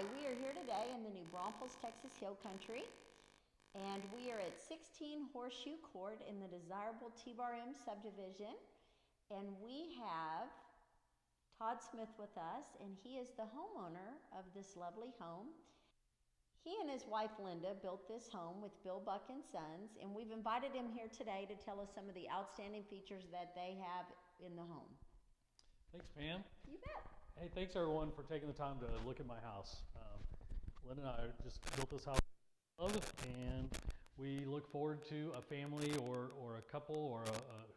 Hi, we are here today in the new Braunfels, Texas Hill Country, and we are at 16 Horseshoe Court in the desirable T-Bar M subdivision, and we have Todd Smith with us, and he is the homeowner of this lovely home. He and his wife Linda built this home with Bill Buck and Sons, and we've invited him here today to tell us some of the outstanding features that they have in the home. Thanks, Pam. You bet. Hey, thanks everyone for taking the time to look at my house. Linda and I just built this house, and we look forward to a family or a couple or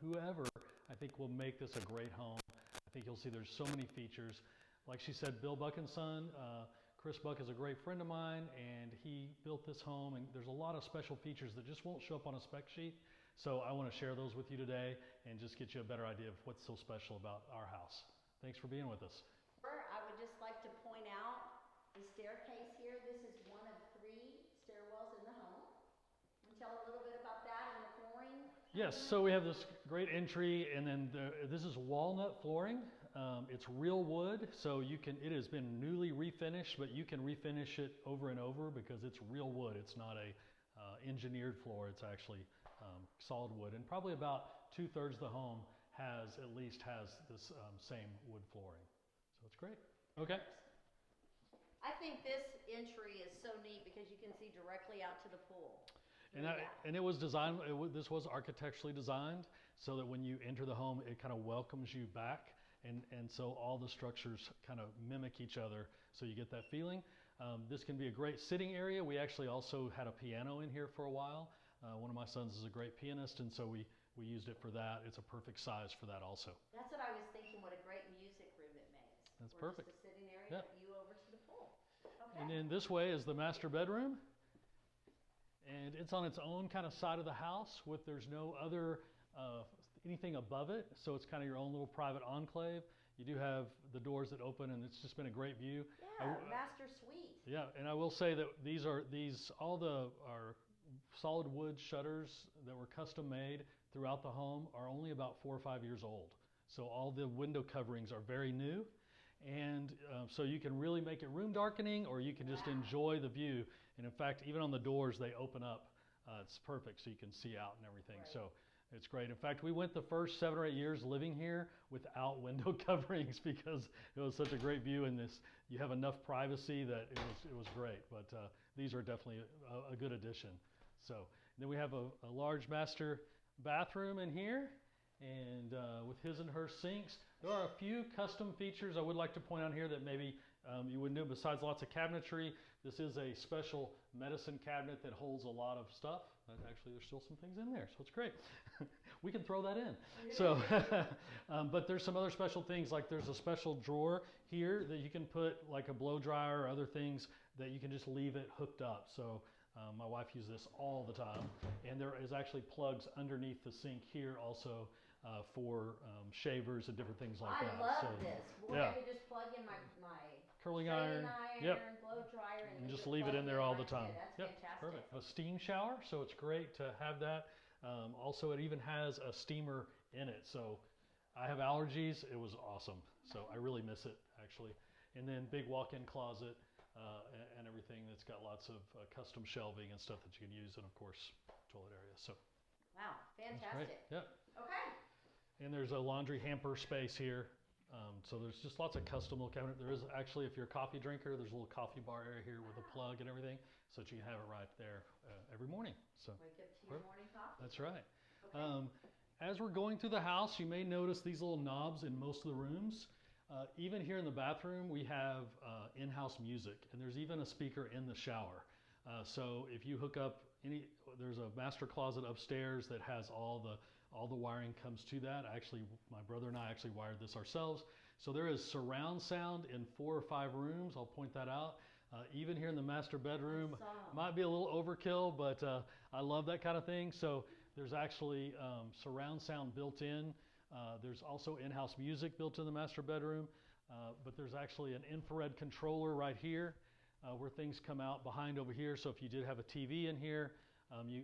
whoever. I think will make this a great home. I think you'll see there's so many features. Like she said, Bill Buck and Son. Chris Buck is a great friend of mine, and he built this home, and there's a lot of special features that just won't show up on a spec sheet. So I want to share those with you today and just get you a better idea of what's so special about our house. Thanks for being with us. I would just like to point out the staircase here. This is one of 3 stairwells in the home. Can you tell a little bit about that and the flooring? Yes, so we have this great entry, and then this is walnut flooring. It's real wood, so it has been newly refinished, but you can refinish it over and over because it's real wood. It's not a engineered floor. It's actually solid wood, and probably about 2/3 of the home has this same wood flooring. So it's great. Okay. I think this entry is so neat because you can see directly out to the pool. And it was designed, this was architecturally designed so that when you enter the home, it kind of welcomes you back. And so all the structures kind of mimic each other, so you get that feeling. This can be a great sitting area. We actually also had a piano in here for a while. One of my sons is a great pianist, and so we used it for that. It's a perfect size for that also. That's what I was thinking, what a great music room it makes. That's perfect. Just a sitting area, Yep. view over to the pool. Okay. And then this way is the master bedroom. And it's on its own kind of side of the house there's no other anything above it, so it's kind of your own little private enclave. You do have the doors that open, and it's just been a great view. Yeah, master suite. Yeah, and I will say that our solid wood shutters that were custom made throughout the home are only about 4 or 5 years old. So all the window coverings are very new. And so you can really make it room darkening, or you can just enjoy the view. And in fact, even on the doors, they open up. It's perfect, so you can see out and everything. Right. So it's great. In fact, we went the first 7 or 8 years living here without window coverings because it was such a great view, and you have enough privacy that it was great. But these are definitely a good addition. So then we have a large master bathroom in here, and with his and her sinks. There are a few custom features I would like to point out here that maybe you wouldn't know. Besides lots of cabinetry, this is a special medicine cabinet that holds a lot of stuff. Actually, there's still some things in there, so it's great. We can throw that in. So, but there's some other special things, like there's a special drawer here that you can put like a blow dryer or other things that you can just leave it hooked up. So my wife uses this all the time, and there is actually plugs underneath the sink here also for shavers and different things like that. I love this. Boy, I could just plug in my curling iron, yep, blow dryer, and just leave it in there all the time. That's yep, fantastic. Perfect. A steam shower, so it's great to have that. Also, it even has a steamer in it. So I have allergies. It was awesome. So I really miss it, actually. And then big walk-in closet. And everything that's got lots of custom shelving and stuff that you can use, and of course toilet area. So wow, fantastic. Yeah. Okay. And there's a laundry hamper space here. So there's just lots of custom little cabinet. There is actually, if you're a coffee drinker, there's a little coffee bar area here with a plug and everything, so that you can have it right there every morning. So wake up to your morning coffee. That's right. Okay. As we're going through the house, you may notice these little knobs in most of the rooms. Even here in the bathroom, we have in-house music, and there's even a speaker in the shower. So if you hook up there's a master closet upstairs that has all the wiring comes to that. Actually, my brother and I actually wired this ourselves. So there is surround sound in 4 or 5 rooms. I'll point that out. Even here in the master bedroom, might be a little overkill, but I love that kind of thing. So there's actually surround sound built in. There's also in-house music built in the master bedroom, but there's actually an infrared controller right here where things come out behind over here. So if you did have a TV in here, you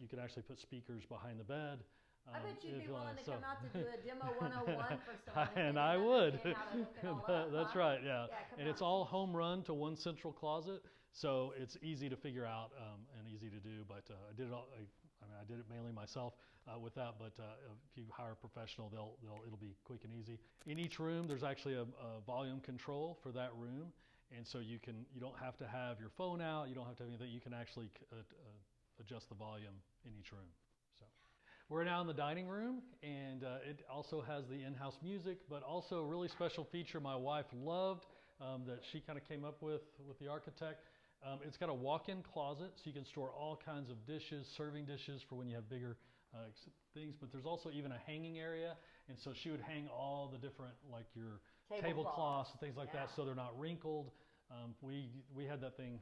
can actually put speakers behind the bed I bet you'd be willing to so come out to do a demo 101 for someone and they I didn't would. understand how to hook it all up, That's huh? right, yeah. Yeah, And it's all home run to one central closet, so it's easy to figure out and easy to do. But I did it all. I mean, I did it mainly myself with that. But if you hire a professional, it'll be quick and easy. In each room, there's actually a volume control for that room, and so you don't have to have your phone out. You don't have to have anything. You can actually adjust the volume in each room. So. We're now in the dining room, and it also has the in-house music, but also a really special feature my wife loved that she kind of came up with the architect. It's got a walk-in closet, so you can store all kinds of dishes, serving dishes for when you have bigger things, but there's also even a hanging area, and so she would hang all the different, like your tablecloths and things like that, so they're not wrinkled. We had that thing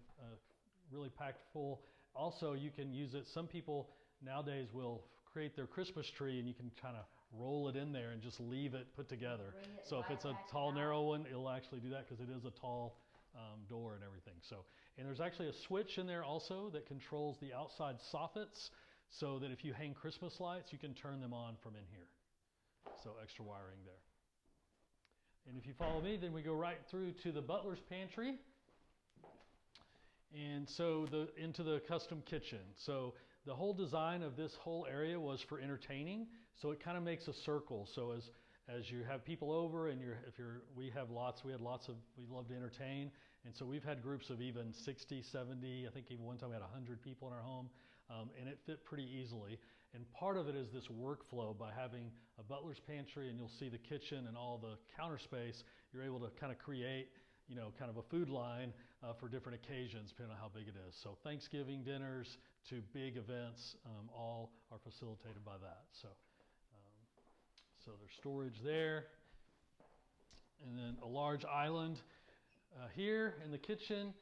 really packed full. Also, you can use it. Some people nowadays will create their Christmas tree, and you can kind of roll it in there and just leave it put together. So if it's a tall, narrow one, it'll actually do that because it is a tall door and everything. So, and there's actually a switch in there also that controls the outside soffits, so that if you hang Christmas lights, you can turn them on from in here. So extra wiring there. And if you follow me, then we go right through to the butler's pantry. And so into the custom kitchen. So the whole design of this whole area was for entertaining. So it kind of makes a circle. So as you have people over, and we had lots of, we love to entertain. And so we've had groups of even 60, 70, I think even one time we had 100 people in our home. And it fit pretty easily. And part of it is this workflow. By having a butler's pantry, and you'll see the kitchen and all the counter space, you're able to kind of create, kind of a food line for different occasions, depending on how big it is. So Thanksgiving dinners to big events, all are facilitated by that. So there's storage there. And then a large island here in the kitchen.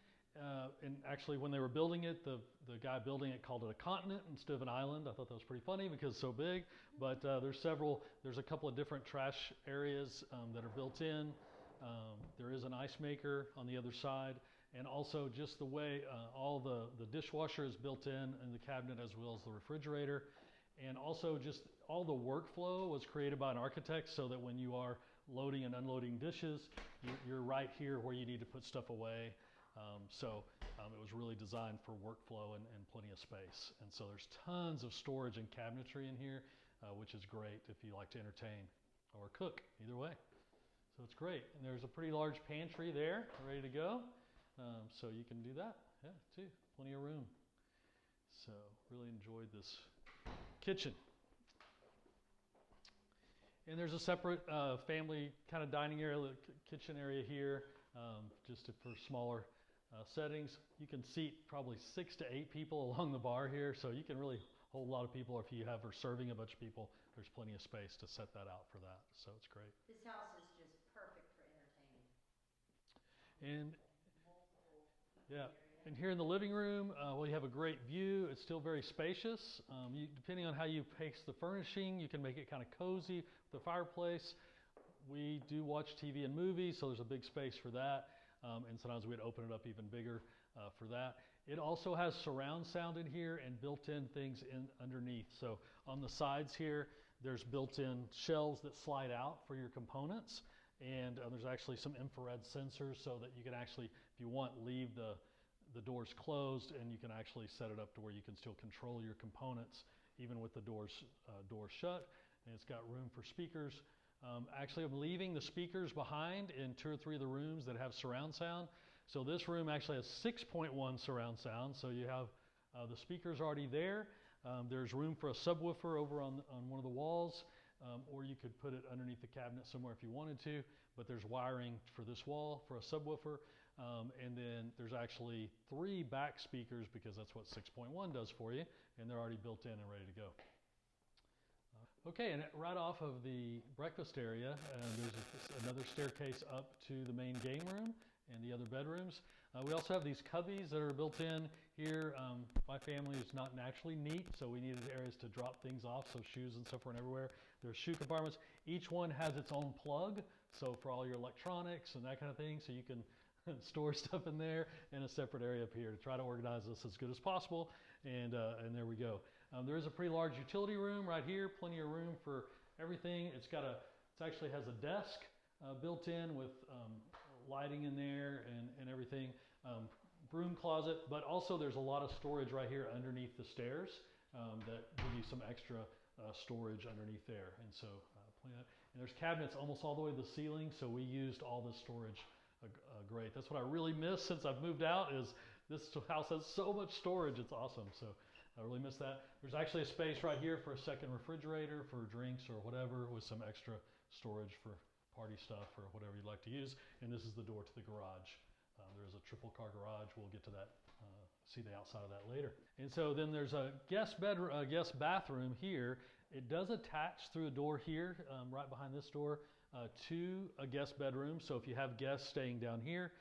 And actually, when they were building it, the guy building it called it a continent instead of an island. I thought that was pretty funny because it's so big. But there's a couple of different trash areas that are built in. There is an ice maker on the other side. And also just the way all the dishwasher is built in the cabinet, as well as the refrigerator. And also just all the workflow was created by an architect, so that when you are loading and unloading dishes, you're right here where you need to put stuff away. It was really designed for workflow and plenty of space. And so there's tons of storage and cabinetry in here, which is great if you like to entertain or cook, either way. So it's great. And there's a pretty large pantry there, ready to go. So you can do that, too. Plenty of room. So really enjoyed this kitchen. And there's a separate family kind of dining area, kitchen area here, just for smaller settings. You can seat probably 6 to 8 people along the bar here, so you can really hold a lot of people. Or if you are serving a bunch of people, there's plenty of space to set that out for that. So it's great. This house is just perfect for entertaining. And and here in the living room, you have a great view. It's still very spacious. Depending on how you pace the furnishing, you can make it kind of cozy with the fireplace. We do watch TV and movies, so there's a big space for that. And sometimes we'd open it up even bigger for that. It also has surround sound in here and built-in things underneath. So on the sides here, there's built-in shelves that slide out for your components. And there's actually some infrared sensors, so that you can actually, if you want, leave the doors closed, and you can actually set it up to where you can still control your components even with the doors shut. And it's got room for speakers. Actually, I'm leaving the speakers behind in 2 or 3 of the rooms that have surround sound. So this room actually has 6.1 surround sound. So you have the speakers already there. There's room for a subwoofer over on one of the walls, or you could put it underneath the cabinet somewhere if you wanted to. But there's wiring for this wall for a subwoofer. And then there's actually 3 back speakers, because that's what 6.1 does for you. And they're already built in and ready to go. Okay, and right off of the breakfast area, there's another staircase up to the main game room and the other bedrooms. We also have these cubbies that are built in here. My family is not naturally neat, so we needed areas to drop things off, so shoes and stuff weren't everywhere. There's shoe compartments. Each one has its own plug, so for all your electronics and that kind of thing, so you can store stuff in there, and a separate area up here to try to organize this as good as possible. And there we go. There is a pretty large utility room right here, plenty of room for everything. It actually has a desk built in with lighting in there and everything. Broom closet, but also there's a lot of storage right here underneath the stairs that give you some extra storage underneath there. And so, and there's cabinets almost all the way to the ceiling, so we used all this storage great. That's what I really miss since I've moved out, is this house has so much storage. It's awesome. So I really miss that. There's actually a space right here for a second refrigerator for drinks or whatever, with some extra storage for party stuff or whatever you'd like to use. And this is the door to the garage. There's a triple car garage. We'll get to that, see the outside of that later. And so then there's a guest bathroom here. It does attach through a door here, right behind this door, to a guest bedroom. So if you have guests staying down here,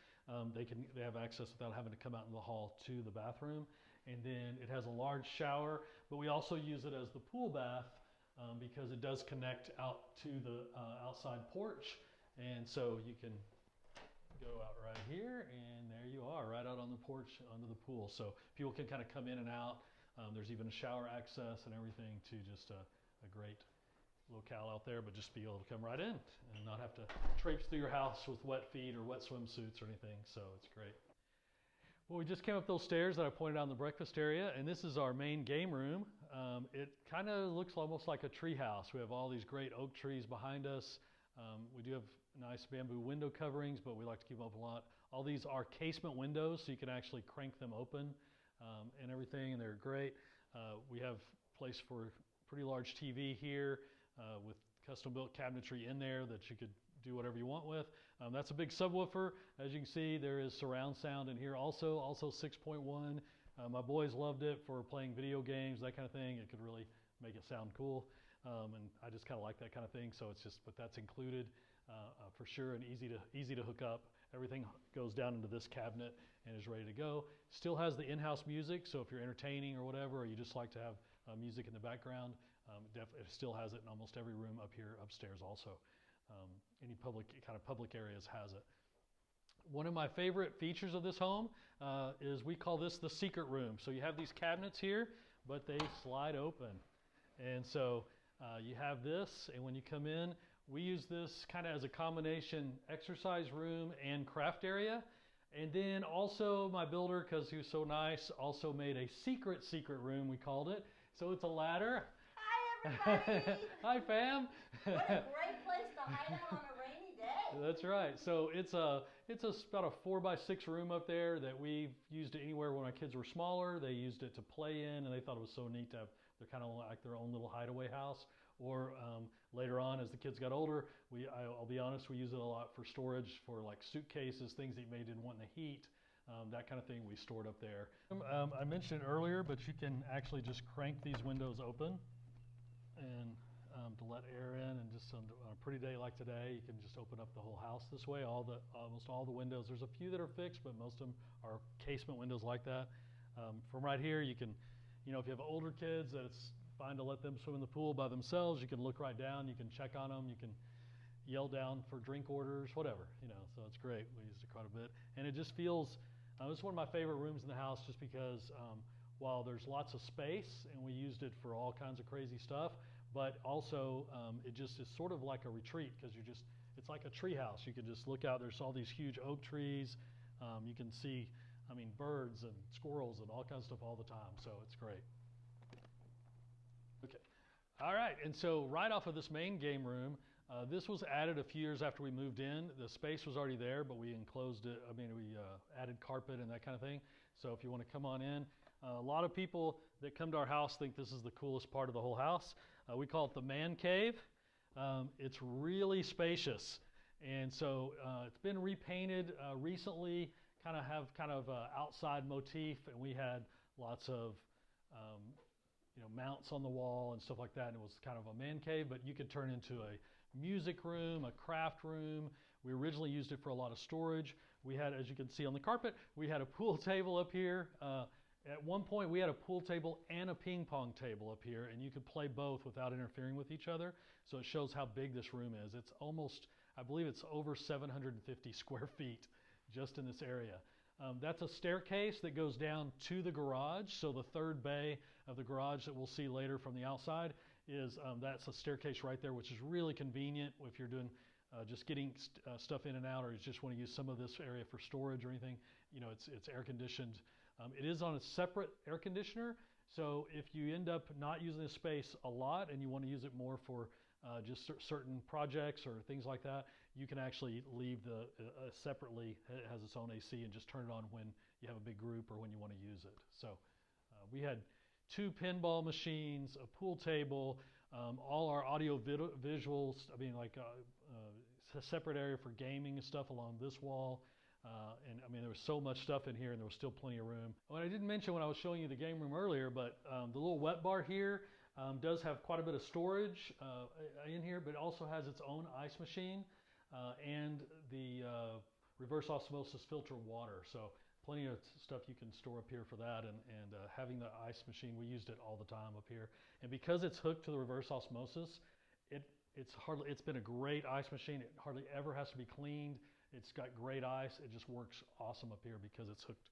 they have access without having to come out in the hall to the bathroom. And then it has a large shower, but we also use it as the pool bath because it does connect out to the outside porch. And so you can go out right here, and there you are, right out on the porch under the pool. So people can kind of come in and out. There's even a shower access and everything, to just a great locale out there, but just be able to come right in and not have to traipse through your house with wet feet or wet swimsuits or anything. So it's great. Well, we just came up those stairs that I pointed out in the breakfast area, and this is our main game room. It kind of looks almost like a tree house. We have all these great oak trees behind us. We do have nice bamboo window coverings, but we like to keep them open a lot. All these are casement windows, so you can actually crank them open and everything, and they're great. We have place for pretty large TV here with custom-built cabinetry in there that you could do whatever you want with. That's a big subwoofer. As you can see, there is surround sound in here also 6.1. My boys loved it for playing video games, that kind of thing. It could really make it sound cool. And I just kind of like that kind of thing, so but that's included for sure, and easy to hook up. Everything goes down into this cabinet and is ready to go. Still has the in-house music, so if you're entertaining or whatever, or you just like to have music in the background, it still has it in almost every room up here upstairs also. Any public areas has it. One of my favorite features of this home is we call this the secret room. So you have these cabinets here, but they slide open. And so you have this, and when you come in, we use this kind of as a combination exercise room and craft area. And then also my builder, because he was so nice, also made a secret room, we called it. So it's a ladder. Hi, everybody. Hi, fam. What a great place to hide out on a rainy day. That's right. So it's about a 4x6 room up there that we've used it anywhere when our kids were smaller. They used it to play in, and they thought it was so neat to have. They're kind of like their own little hideaway house. Or later on, as the kids got older, I'll be honest, we use it a lot for storage, for like suitcases, things that you maybe didn't want in the heat, that kind of thing we stored up there. I mentioned it earlier, but you can actually just crank these windows open and to let air in, and just on a pretty day like today, you can just open up the whole house this way. Almost all the windows. There's a few that are fixed, but most of them are casement windows like that. From right here, you can, if you have older kids that it's fine to let them swim in the pool by themselves, you can look right down, you can check on them, you can yell down for drink orders, whatever, so it's great. We used it quite a bit, and it just feels, it's one of my favorite rooms in the house, just because while there's lots of space, and we used it for all kinds of crazy stuff, but also it just is sort of like a retreat, because it's like a tree house. You can just look out, there's all these huge oak trees, you can see, birds and squirrels and all kinds of stuff all the time, so it's great. Okay, all right, and so right off of this main game room, this was added a few years after we moved in. The space was already there, but we enclosed it. We added carpet and that kind of thing. So if you want to come on in, a lot of people that come to our house think this is the coolest part of the whole house. We call it the man cave. It's really spacious, and so it's been repainted recently. Kind of outside motif, and we had lots of mounts on the wall and stuff like that, and it was kind of a man cave, but you could turn into a music room, a craft room. We originally used it for a lot of storage. We had, as you can see on the carpet, we had a pool table up here. At one point, we had a pool table and a ping pong table up here, and you could play both without interfering with each other. So it shows how big this room is. It's almost, I believe it's over 750 square feet just in this area. That's a staircase that goes down to the garage. So the third bay of the garage that we'll see later from the outside is that's a staircase right there, which is really convenient if you're doing just getting stuff in and out, or you just want to use some of this area for storage or anything. You know, it's air conditioned. It is on a separate air conditioner. So if you end up not using this space a lot and you want to use it more for just certain projects or things like that, you can actually leave the separately. It has its own AC and just turn it on when you have a big group or when you want to use it. So we had 2 pinball machines, a pool table, all our audio visuals. I mean, like a separate area for gaming and stuff along this wall. And I mean, there was so much stuff in here, and there was still plenty of room. What I didn't mention when I was showing you the game room earlier, but the little wet bar here does have quite a bit of storage in here, but it also has its own ice machine and the reverse osmosis filter water. So plenty of stuff you can store up here for that. And having the ice machine, we used it all the time up here. And because it's hooked to the reverse osmosis, it's been a great ice machine. It hardly ever has to be cleaned. It's got great ice. It just works awesome up here because it's hooked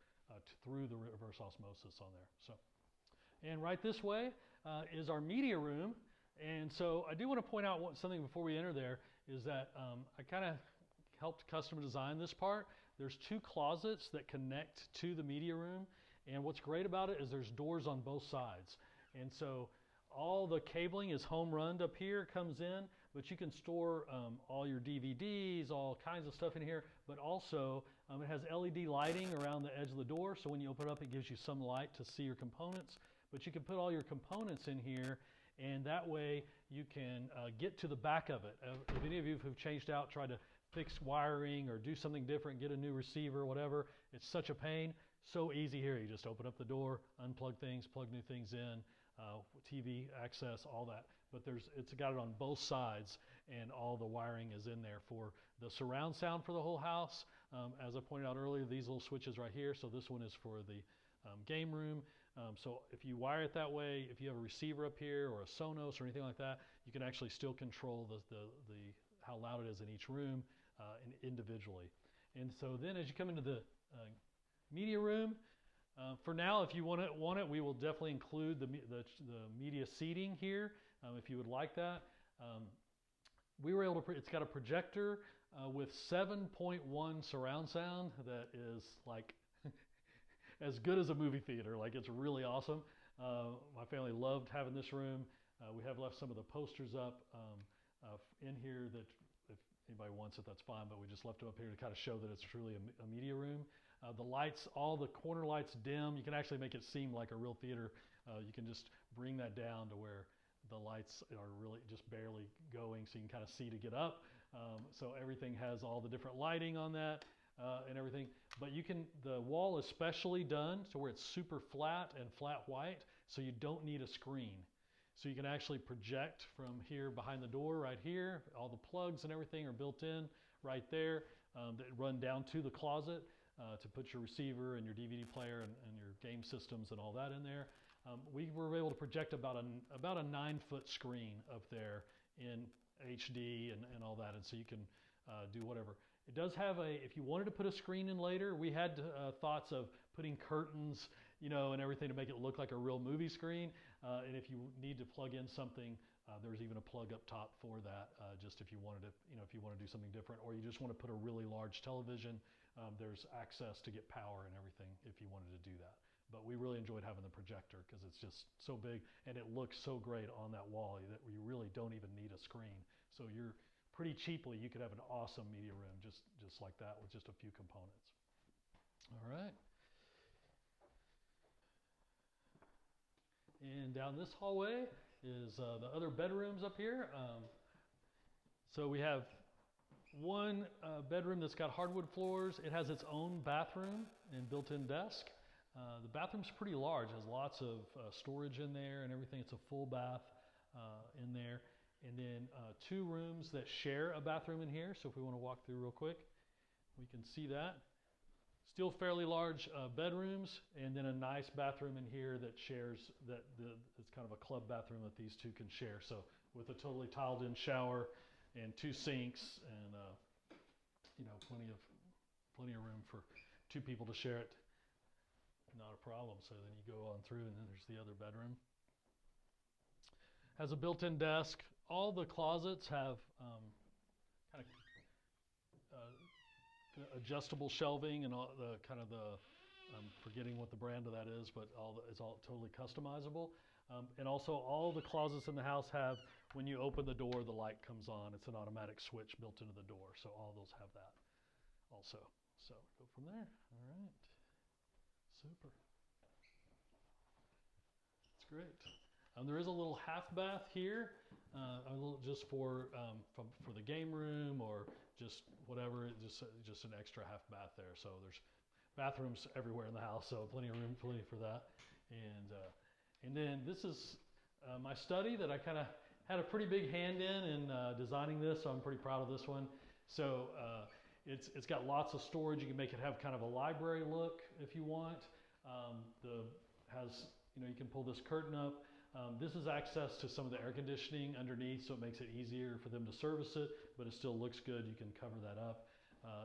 through the reverse osmosis on there. So, and right this way is our media room. And so I do want to point out something before we enter there is that I kind of helped custom design this part. There's 2 closets that connect to the media room. And what's great about it is there's doors on both sides. And so all the cabling is home run up here, comes in, but you can store all your DVDs, all kinds of stuff in here, but also it has LED lighting around the edge of the door, so when you open it up, it gives you some light to see your components, but you can put all your components in here, and that way you can get to the back of it. If any of you who've changed out, tried to fix wiring or do something different, get a new receiver, whatever, it's such a pain. So easy here. You just open up the door, unplug things, plug new things in, TV access, all that. But it's got it on both sides, and all the wiring is in there for the surround sound for the whole house. As I pointed out earlier, these little switches right here. So this one is for the game room. So if you wire it that way, if you have a receiver up here or a Sonos or anything like that, you can actually still control the how loud it is in each room individually. And so then as you come into the media room, for now, if you want it, we will definitely include the media seating here if you would like that. We were able to. It's got a projector with 7.1 surround sound that is like as good as a movie theater. Like, it's really awesome. My family loved having this room. We have left some of the posters up in here that if anybody wants it, that's fine. But we just left them up here to kind of show that it's truly a media room. The lights, all the corner lights dim. You can actually make it seem like a real theater. You can just bring that down to where the lights are really just barely going, so you can kind of see to get up. So everything has all the different lighting on that and everything. But the wall is specially done to where it's super flat and flat white, so you don't need a screen. So you can actually project from here behind the door right here. All the plugs and everything are built in right there that run down to the closet. To put your receiver and your DVD player and your game systems and all that in there. We were able to project about a 9-foot screen up there in HD and all that, and so you can do whatever. It does have if you wanted to put a screen in later, we had thoughts of putting curtains, and everything to make it look like a real movie screen. And if you need to plug in something, there's even a plug up top for that, just if you wanted to, if you want to do something different, or you just want to put a really large television. There's access to get power and everything if you wanted to do that. But we really enjoyed having the projector because it's just so big and it looks so great on that wall that you really don't even need a screen. So you're pretty cheaply, you could have an awesome media room just like that with just a few components. All right. And down this hallway is the other bedrooms up here. So we have one bedroom that's got hardwood floors. It has its own bathroom and built-in desk. The bathroom's pretty large. It has lots of storage in there and everything. It's a full bath in there. And then 2 rooms that share a bathroom in here. So if we want to walk through real quick, we can see that. Still fairly large bedrooms, and then a nice bathroom in here that shares it's kind of a club bathroom that these 2 can share. So with a totally tiled-in shower and 2 sinks and plenty of room for two people to share it, not a problem. So then you go on through, and then there's the other bedroom. Has a built-in desk. All the closets have kind of adjustable shelving and all the kind of the, I'm forgetting what the brand of that is, but it's all totally customizable. And also all the closets in the house have, when you open the door, the light comes on. It's an automatic switch built into the door. So all those have that also. So go from there. All right. Super. That's great. There is a little half bath here, just for the game room or just whatever, just an extra half bath there. So there's bathrooms everywhere in the house, so plenty of room, plenty for that. And then this is my study that I kind of had a pretty big hand in designing this, so I'm pretty proud of this one. So it's got lots of storage. You can make it have kind of a library look if you want. You can pull this curtain up. This is access to some of the air conditioning underneath, so it makes it easier for them to service it, but it still looks good. You can cover that up.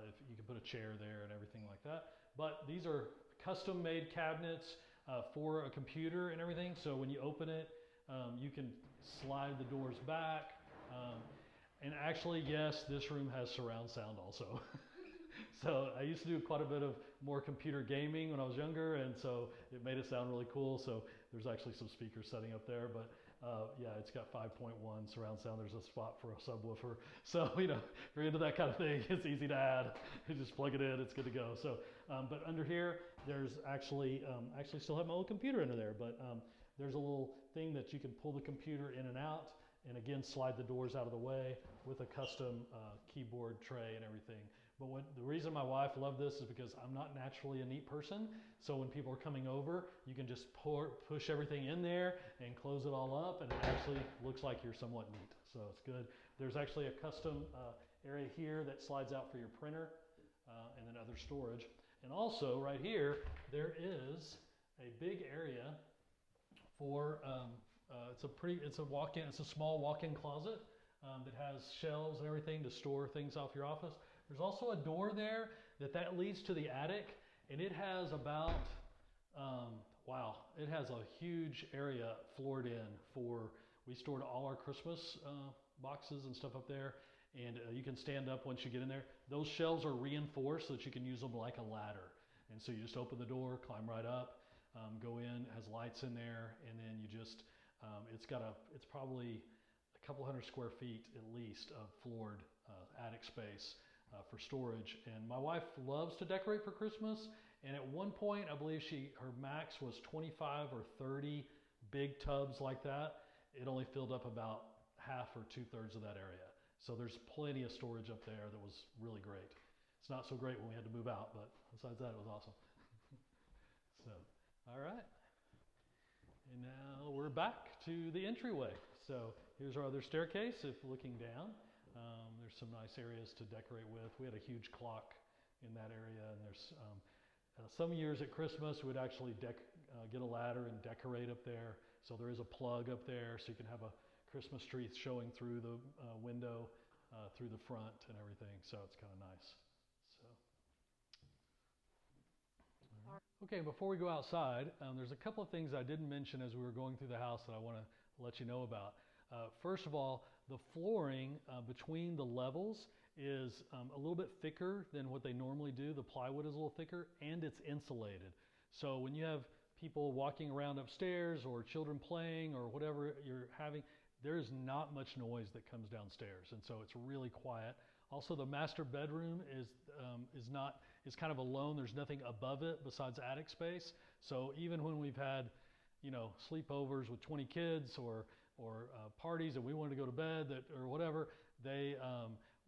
If you can put a chair there and everything like that. But these are custom-made cabinets for a computer and everything. So when you open it, you can slide the doors back. And actually, yes, this room has surround sound also. So I used to do quite a bit of more computer gaming when I was younger, and so it made it sound really cool. So there's actually some speakers setting up there, but yeah, it's got 5.1 surround sound. There's a spot for a subwoofer. So, if you're into that kind of thing, it's easy to add. You just plug it in, it's good to go. So, but under here, there's actually still have my old computer under there, but there's a little thing that you can pull the computer in and out, and again, slide the doors out of the way with a custom keyboard tray and everything. But the reason my wife loved this is because I'm not naturally a neat person. So when people are coming over, you can just push everything in there and close it all up, and it actually looks like you're somewhat neat. So it's good. There's actually a custom area here that slides out for your printer and then other storage. And also right here, there is a big area for, it's a small walk-in closet that has shelves and everything to store things off your office. There's also a door there that leads to the attic, and it has about, it has a huge area floored in we stored all our Christmas boxes and stuff up there, and you can stand up once you get in there. Those shelves are reinforced so that you can use them like a ladder. And so you just open the door, climb right up, go in, it has lights in there, and then you just, it's probably a couple hundred square feet at least of floored attic space for storage. And my wife loves to decorate for Christmas, and at one point I believe her max was 25 or 30 big tubs like that. It only filled up about half or 2/3 of that area. So there's plenty of storage up there that was really great. It's not so great when we had to move out, but besides that, it was awesome. So, all right. And now we're back to the entryway. So here's our other staircase. If looking down, there's some nice areas to decorate with. We had a huge clock in that area, and there's some years at Christmas we'd actually get a ladder and decorate up there. So there is a plug up there, so you can have a Christmas tree showing through the window, through the front and everything. So it's kind of nice. Okay, before we go outside, there's a couple of things I didn't mention as we were going through the house that I want to let you know about. First of all, the flooring between the levels is a little bit thicker than what they normally do. The plywood is a little thicker, and it's insulated. So when you have people walking around upstairs or children playing or whatever you're having, there's not much noise that comes downstairs, and so it's really quiet. Also, the master bedroom is kind of alone. There's nothing above it besides attic space. So even when we've had, sleepovers with 20 kids or parties and we wanted to go to bed or whatever,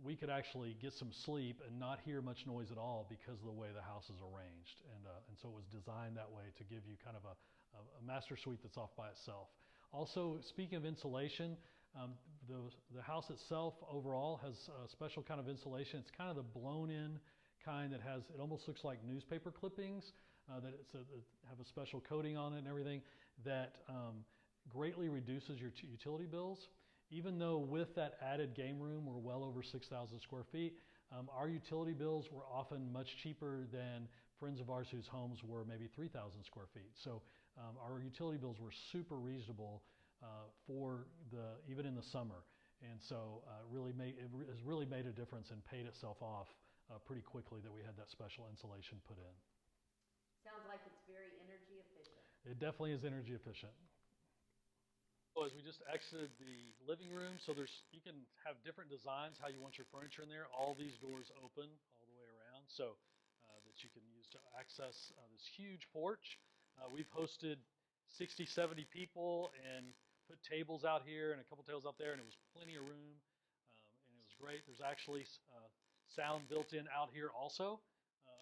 we could actually get some sleep and not hear much noise at all because of the way the house is arranged. And so it was designed that way to give you kind of a master suite that's off by itself. Also, speaking of insulation, the house itself overall has a special kind of insulation. It's kind of the blown-in kind that it almost looks like newspaper clippings that have a special coating on it and everything that greatly reduces your utility bills. Even though with that added game room, we're well over 6,000 square feet, our utility bills were often much cheaper than friends of ours whose homes were maybe 3,000 square feet. So our utility bills were super reasonable for even in the summer. And so it has really made a difference and paid itself off pretty quickly that we had that special insulation put in. Sounds like it's very energy efficient. It definitely is energy efficient. So as we just exited the living room, so you can have different designs how you want your furniture in there. All these doors open all the way around, so that you can use to access this huge porch. We've hosted 60, 70 people and put tables out here and a couple tables out there, and it was plenty of room, and it was great. There's actually sound built in out here also.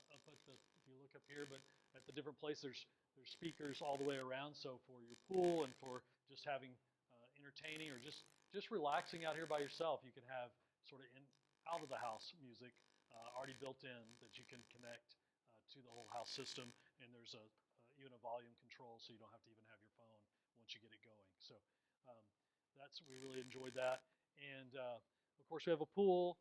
If you look up here, but at the different place, there's speakers all the way around. So for your pool and for just having entertaining or just relaxing out here by yourself, you can have sort of out of the house music already built in that you can connect to the whole house system. And there's even a volume control, so you don't have to even have your phone once you get it going. So we really enjoyed that. And of course, we have a pool.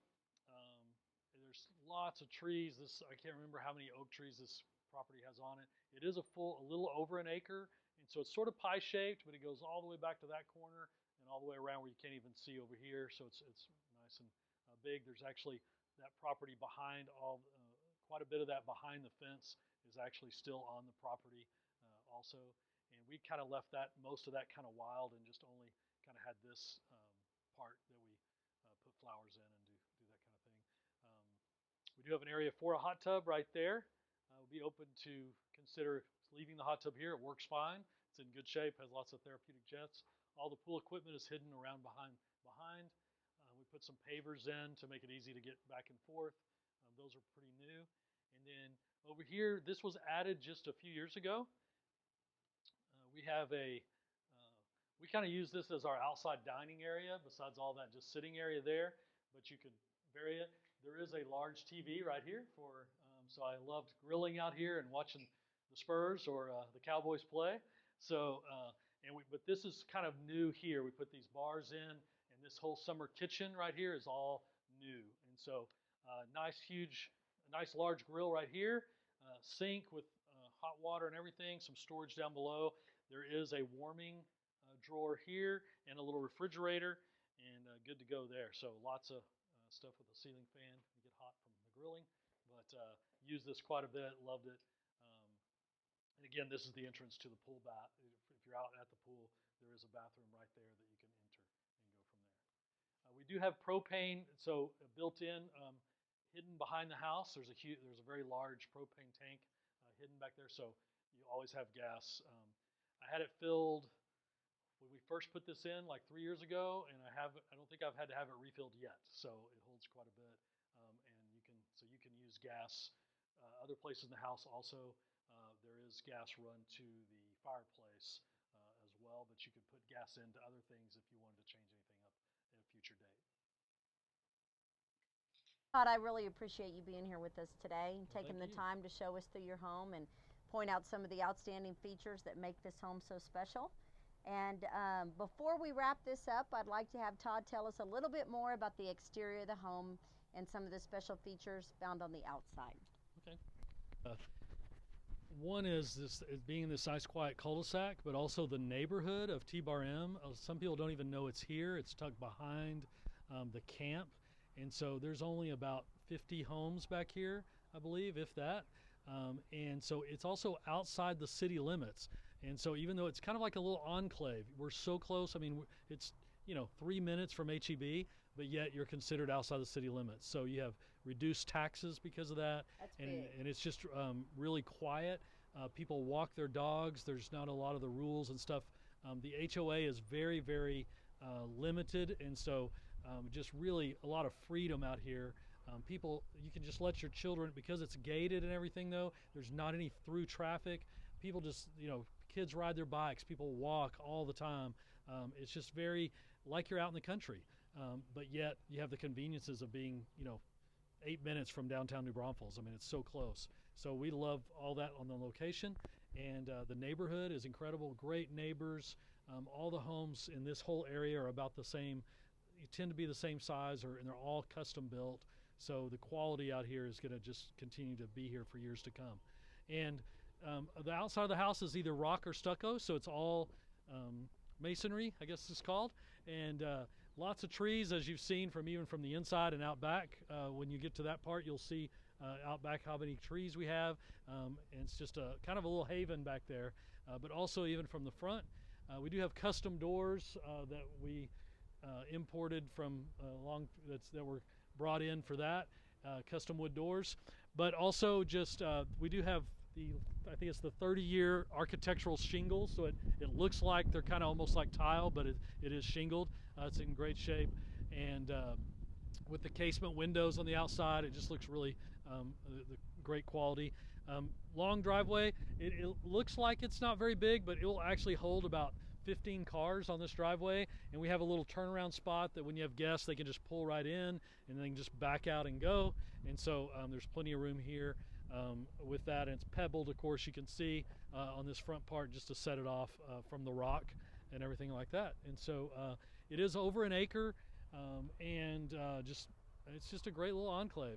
There's lots of trees. I can't remember how many oak trees this property has on it. It is a little over an acre, and so it's sort of pie shaped, but it goes all the way back to that corner and all the way around where you can't even see over here. So it's nice and big. There's actually that property behind quite a bit of that behind the fence is actually still on the property also. And we kind of left most of that kind of wild and just only kind of had this part that we put flowers in and do that kind of thing. We do have an area for a hot tub right there. We'll be open to consider leaving the hot tub here. It works fine. It's in good shape, has lots of therapeutic jets. All the pool equipment is hidden around behind. We put some pavers in to make it easy to get back and forth. Those are pretty new. And then over here, this was added just a few years ago. We kind of use this as our outside dining area, besides all that just sitting area there, but you could vary it. There is a large TV right here so I loved grilling out here and watching the Spurs or the Cowboys play. So, but this is kind of new here. We put these bars in, and this whole summer kitchen right here is all new. And so, nice large grill right here, sink with hot water and everything, some storage down below. There is a warming drawer here and a little refrigerator, and good to go there. So lots of stuff with a ceiling fan. You get hot from the grilling, but used this quite a bit, loved it. And again, this is the entrance to the pool bath. If you're out at the pool, there is a bathroom right there that you can enter and go from there. We do have propane, so built in, hidden behind the house. There's a very large propane tank hidden back there, so you always have gas. I had it filled when we first put this in like 3 years ago, and I don't think I've had to have it refilled yet. So it holds quite a bit, and you can use gas. Other places in the house also, there is gas run to the fireplace as well, but you could put gas into other things if you wanted to change anything up at a future date. Todd, I really appreciate you being here with us today and taking the you. time to show us through your home and point out some of the outstanding features that make this home so special. And before we wrap this up, I'd like to have Todd tell us a little bit more about the exterior of the home and some of the special features found on the outside. Okay. One is being in this nice quiet cul-de-sac, but also the neighborhood of T-Bar-M. Some people don't even know it's here. It's tucked behind the camp. And so there's only about 50 homes back here, I believe, if that. And so it's also outside the city limits. And so even though it's kind of like a little enclave, we're so close. I mean, it's 3 minutes from HEB, but yet you're considered outside the city limits. So you have reduced taxes because of that. That's big. And it's just really quiet. People walk their dogs. There's not a lot of the rules and stuff. The HOA is very, very limited, and so just really a lot of freedom out here. You can just let your children, because it's gated and everything though, there's not any through traffic. People just, kids ride their bikes, people walk all the time. It's just very like you're out in the country, but yet you have the conveniences of being, 8 minutes from downtown New Braunfels. I mean, it's so close. So we love all that on the location, and the neighborhood is incredible. Great neighbors. All the homes in this whole area are about the same. You tend to be the same size, and they're all custom built. So the quality out here is going to just continue to be here for years to come. And the outside of the house is either rock or stucco, so it's all masonry, I guess it's called. And lots of trees, as you've seen even from the inside and out back. When you get to that part, you'll see out back how many trees we have. And it's just a kind of a little haven back there. But also even from the front, we do have custom doors that we imported from that were brought in for that, custom wood doors. But also just we do have I think it's the 30-year architectural shingles, so it looks like they're kind of almost like tile, but it is shingled. It's in great shape, and with the casement windows on the outside, it just looks really the great quality. Long driveway. It looks like it's not very big, but it will actually hold about 15 cars on this driveway, and we have a little turnaround spot that when you have guests, they can just pull right in and then just back out and go. And so there's plenty of room here with that, and it's pebbled, of course, you can see on this front part, just to set it off from the rock and everything like that. And so it is over an acre, and it's just a great little enclave.